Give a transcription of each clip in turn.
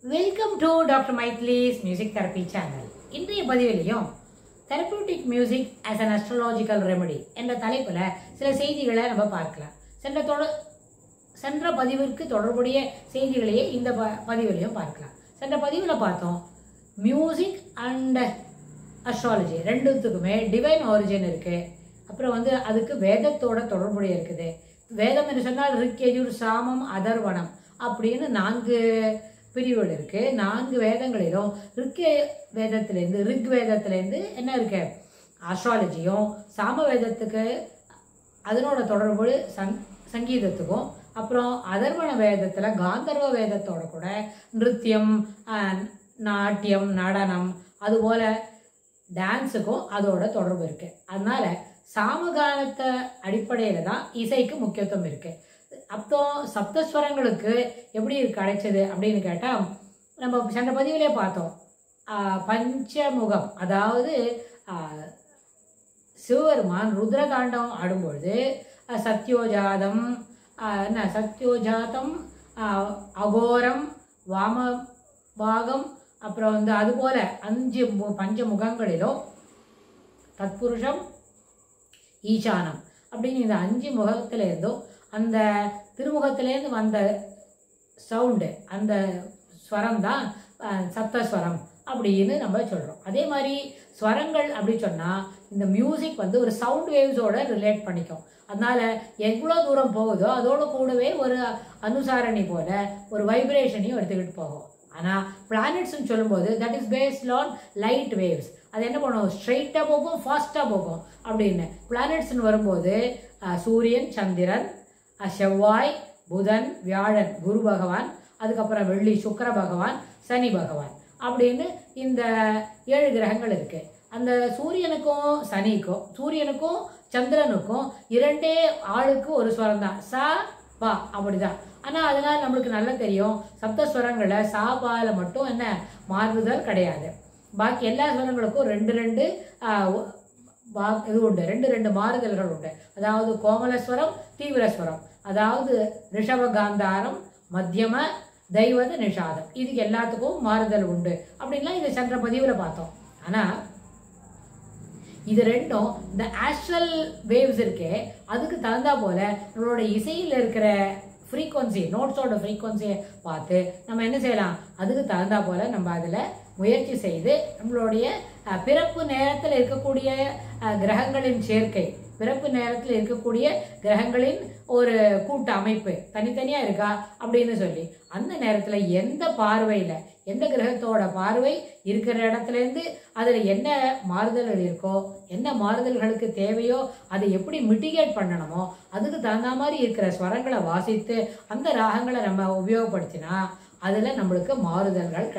Welcome to Dr. Maitli's Music Therapy Channel. இன்றைய பதிவிலையும் Therapeutic Music as an Astrological Remedy என்ற தலைப்புல சில செய்திகளை நம்ம பார்க்கலாம். சென்ற பதிவிற்கு தொடர்புடைய செய்திகளையே இந்த பதிவிலையும் பார்க்கலாம். சென்ற பதிவில் பார்த்தோம் மியூசிக் அண்ட் அஸ்ட்ராலஜி ரெண்டுத்துக்குமே டிவைன் ஆரிஜின் இருக்கு. அப்புறம் அதுக்கு வேதத்தோட தொடர்புடைய இருக்குது. வேதம் என்று சொன்னால் ரிக், யஜுர், சாமம், அதர்வனம் அப்படின்னு 4 பிரிவுகள் இருக்கு. 4 வேதங்களிலும் ரிக் வேதத்திலேருந்து என்ன இருக்கு? அஸ்ட்ராலஜியும், சாம வேதத்துக்கு அதனோட தொடர்பு சங்கீதத்துக்கும், அப்புறம் அதர்வன வேதத்துல காந்தர்வ வேதத்தோட கூட நிருத்தியம், நாட்டியம், நடனம், அதுபோல டான்ஸுக்கும் அதோட தொடர்பு இருக்கு. அதனால சாமகானத்தை அடிப்படையில தான் இசைக்கு முக்கியத்துவம் இருக்கு. அப்போ சப்தஸ்வரங்களுக்கு எப்படி கிடைச்சது அப்படின்னு கேட்டா, நம்ம சென்ற பதிவிலே பார்த்தோம் பஞ்சமுகம், அதாவது சிவபெருமான் ருத்ரகாண்டம் ஆடும்பொழுது சத்யோஜாதம், அகோரம், வாமபாகம், அப்புறம் அதுபோல 5 பஞ்சமுகங்களிலும் தத்புருஷம், ஈசானம் அப்படின்னு இந்த 5 முகத்திலேருந்தும் அந்த திருமுகத்திலேருந்து வந்த சவுண்டு, அந்த ஸ்வரம் தான் சப்தஸ்வரம் அப்படின்னு நம்ம சொல்கிறோம். அதே மாதிரி ஸ்வரங்கள் அப்படி சொன்னால் இந்த மியூசிக் ஒரு சவுண்ட் வேவ்ஸோட ரிலேட் பண்ணிக்கும். அதனால எவ்வளோ தூரம் போகுதோ அதோட கூடவே ஒரு அனுசாரணி போல ஒரு வைப்ரேஷனையும் எடுத்துக்கிட்டு போகும். ஆனால் பிளானட்ஸ்ன்னு சொல்லும்போது that is based on light waves. அது என்ன பண்ணும்? ஸ்ட்ரெயிட்டாக போகும், ஃபாஸ்ட்டாக போகும் அப்படின்னு. பிளானட்ஸ்ன்னு வரும்போது சூரியன், சந்திரன், செவ்வாய், புதன், வியாழன், குரு பகவான், அதுக்கப்புறம் வெள்ளி, சுக்கிர பகவான், சனி பகவான் அப்படின்னு இந்த 7 கிரகங்கள் இருக்கு. அந்த சூரியனுக்கும் சந்திரனுக்கும் 2 ஆளுக்கு ஒரு ஸ்வரம் தான், சா பா அப்படிதான். ஆனால் அதனால நம்மளுக்கு நல்லா தெரியும் சப்தஸ்வரங்களை சா பால மட்டும் என்ன மாறுதல் கிடையாது. பாக்கி எல்லா ஸ்வரங்களுக்கும் 2 இது உண்டு, 2 மாறுதல்கள் உண்டு. அதாவது கோமலஸ்வரம், தீவிரஸ்வரம், அதாவது ரிஷப காந்தாரம், மத்தியம, தெய்வத, நிஷாதம், இதுக்கு எல்லாத்துக்கும் மாறுதல் உண்டு அப்படின்லாம் இது சென்ற பதிவில் பார்த்தோம். ஆனால் இது ரெண்டும் இந்த ஆஸ்ட்ரல் வேவ்ஸ் இருக்கே அதுக்கு தகுந்தா போல நம்மளோட இசையில் இருக்கிற ஃப்ரீக்வன்சி, நோட்ஸோட ஃப்ரீக்வன்சியை பார்த்து நம்ம என்ன செய்யலாம்? அதுக்கு தகுந்தா போல நம்ம அதில் முயற்சி செய்து நம்மளுடைய பிறப்பு நேரத்தில் இருக்கக்கூடிய கிரகங்களின் சேர்க்கை, பிறப்பு நேரத்தில் இருக்கக்கூடிய கிரகங்களின் ஒரு கூட்டு அமைப்பு தனித்தனியாக இருக்கா அப்படின்னு சொல்லி அந்த நேரத்தில் எந்த பார்வையில், எந்த கிரகத்தோட பார்வை இருக்கிற இடத்துலேருந்து அதில் என்ன மாறுதல்கள் இருக்கோ, என்ன மாறுதல்களுக்கு தேவையோ அதை எப்படி மிட்டிகேட் பண்ணணுமோ அதுக்கு தகுந்த மாதிரி இருக்கிற ஸ்வரங்களை வாசித்து அந்த ராகங்களை நம்ம உபயோகப்படுத்தினா அதில் நம்மளுக்கு மாறுதல்கள்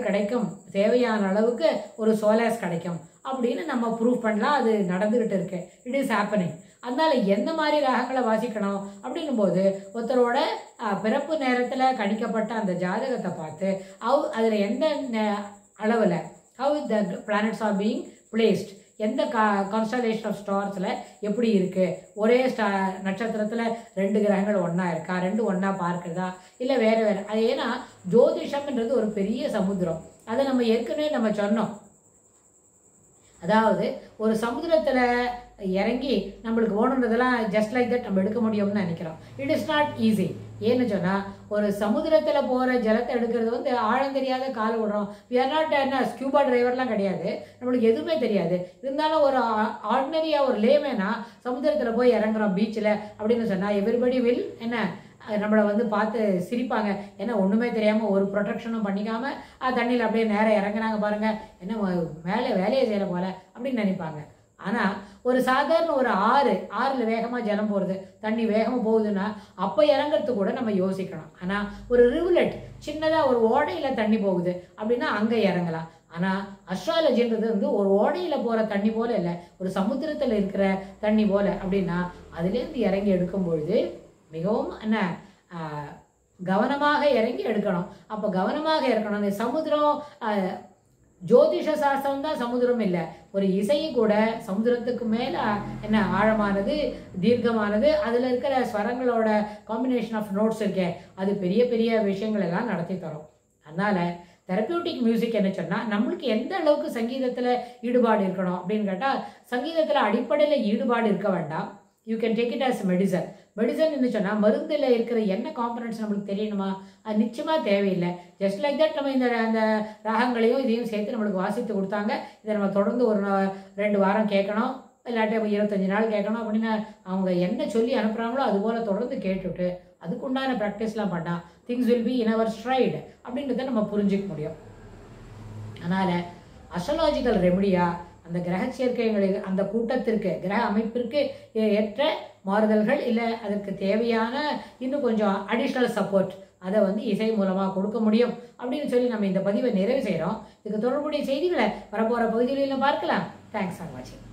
கிடைக்கும், தேவையான அளவுக்கு ஒரு சோலாஸ் கிடைக்கும் அப்படின்னு நம்ம ப்ரூவ் பண்ணலாம். அது நடந்துகிட்டு இருக்கு, இட் இஸ் ஹேப்பனிங். அதனால எந்த மாதிரி ராகங்களை வாசிக்கணும் அப்படின்னும் போது ஒருத்தரோட பிறப்பு நேரத்தில் கணிக்கப்பட்ட அந்த ஜாதகத்தை பார்த்து அதில் எந்த அளவில் how the planets are being placed, எந்த கான்ஸ்டலேஷன் ஆஃப் ஸ்டார்ஸில் எப்படி இருக்குது, ஒரே நட்சத்திரத்தில் 2 கிரகங்கள் ஒன்றா இருக்கா, 2 ஒன்றா பார்க்குறதா, இல்லை வேறு வேறு. அது ஏன்னா ஜோதிஷம்ன்றது ஒரு பெரிய சமுத்திரம். அதை நம்ம ஏற்கனவே நம்ம சொன்னோம். அதாவது ஒரு சமுத்திரத்தில் இறங்கி நம்மளுக்கு ஓணுன்றதெல்லாம் ஜஸ்ட் லைக் தட் நம்ம எடுக்க முடியும்னு நினைக்கிறோம். It is not easy. ஏன்னு சொன்னால் ஒரு சமுத்திரத்தில் போகிற ஜலத்தை எடுக்கிறது ஆழம் தெரியாத கால் விடுறோம். வி ஆர் நாட் என்ன ஸ்கியூபா டிரைவர்லாம் கிடையாது, நம்மளுக்கு எதுவுமே தெரியாது. இருந்தாலும் ஒரு ஆர்டினரியாக ஒரு லேமேனா சமுத்திரத்தில் போய் இறங்குறோம் பீச்சில் அப்படின்னு சொன்னால் எவ்ரிபடி வில் என்ன நம்மளை பார்த்து சிரிப்பாங்க. ஏன்னா ஒன்றுமே தெரியாமல் ஒரு ப்ரொடெக்ஷனும் பண்ணிக்காமல் தண்ணியில் அப்படியே நேரம் இறங்குறாங்க பாருங்கள், என்ன வேலையை செய்யலை போல அப்படின்னு நினைப்பாங்க. ஆனால் ஒரு சாதாரண ஒரு ஆறில் வேகமாக ஜலம் போகிறது, தண்ணி வேகமாக போகுதுன்னா அப்போ இறங்கிறதுக்கு கூட நம்ம யோசிக்கணும். ஆனால் ஒரு ரிவுலெட், சின்னதாக ஒரு ஓடையில் தண்ணி போகுது அப்படின்னா அங்கே இறங்கலாம். ஆனால் அஸ்ட்ராலஜின்றது ஒரு ஓடையில் போகிற தண்ணி போல இல்லை, ஒரு சமுத்திரத்தில் இருக்கிற தண்ணி போல. அப்படின்னா அதுலேருந்து இறங்கி எடுக்கும்பொழுது மிகவும் என்ன கவனமாக இறங்கி எடுக்கணும். அப்போ கவனமாக இருக்கணும். இந்த சமுத்திரம் ஜோதிஷ சாஸ்திரம் தான் சமுதிரம் இல்லை, ஒரு இசையும் கூட சமுதிரத்துக்கு மேல என்ன ஆழமானது, தீர்க்கமானது. அதுல இருக்கிற ஸ்வரங்களோட காம்பினேஷன் ஆஃப் நோட்ஸ் இருக்கே, அது பெரிய பெரிய விஷயங்கள் எல்லாம் நடத்தி தரும். அதனால தெரப்பியூட்டிக் மியூசிக் என்ன சொன்னால், நம்மளுக்கு எந்த அளவுக்கு சங்கீதத்தில் ஈடுபாடு இருக்கணும் அப்படின்னு கேட்டால், சங்கீதத்தில் அடிப்படையில் ஈடுபாடு இருக்க வேண்டாம். You can take it as medicine. Medicine சொன்னால் மருந்தில் இருக்கிற என்ன காம்பனன்ட்ஸ் நம்மளுக்கு தெரியணுமா, அது நிச்சயமாக தேவையில்லை. ஜஸ்ட் லைக் தட் நம்ம அந்த ராகங்களையும் இதையும் சேர்த்து நம்மளுக்கு வாசித்து கொடுத்தாங்க, இதை நம்ம தொடர்ந்து ஒரு 2 வாரம் கேட்கணும், இல்லாட்டி 25 நாள் கேட்கணும் அப்படின்னு அவங்க என்ன சொல்லி அனுப்புகிறாங்களோ அதுபோல் தொடர்ந்து கேட்டுவிட்டு அதுக்குண்டான ப்ராக்டிஸ்லாம் பண்ணால் things will be in our stride அப்படின்றத நம்ம புரிஞ்சிக்க முடியும். அதனால் அஸ்ட்ராலாஜிக்கல் ரெமடியாக அந்த கிரக சேர்க்கைகளுக்கு, அந்த கூட்டத்திற்கு, கிரக அமைப்பிற்கு ஏற்ற மாறுதல்கள் இல்லை அதற்கு தேவையான இன்னும் கொஞ்சம் அடிஷ்னல் சப்போர்ட் அதை இசை மூலமாக கொடுக்க முடியும் அப்படின்னு சொல்லி நம்ம இந்த பதிவை நிறைவு செய்கிறோம். இதுக்கு தொடர்புடைய செய்திகளை வரப்போகிற பகுதிகளில் பார்க்கலாம். தேங்க்ஸ் ஃபார் வாட்சிங்.